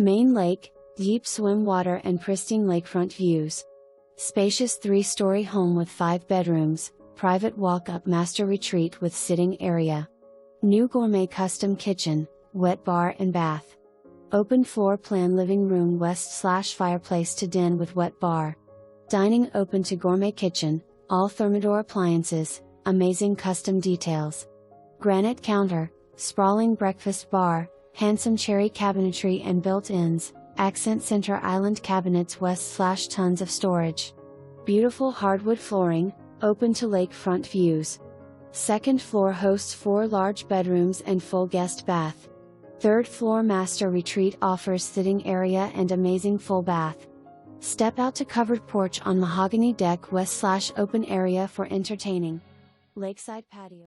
Main lake, deep swim water and pristine lakefront views. Spacious 3-story home with 5 bedrooms, private walk-up master retreat with sitting area. New gourmet custom kitchen, wet bar and bath. Open floor plan living room west/fireplace to den with wet bar. Dining open to gourmet kitchen, all Thermador appliances, amazing custom details. Granite counter, sprawling breakfast bar, handsome cherry cabinetry and built-ins, accent center island cabinets west/tons of storage. Beautiful hardwood flooring, open to lakefront views. Second floor hosts 4 large bedrooms and full guest bath. Third floor master retreat offers sitting area and amazing full bath. Step out to covered porch on mahogany deck west/open area for entertaining. Lakeside patio.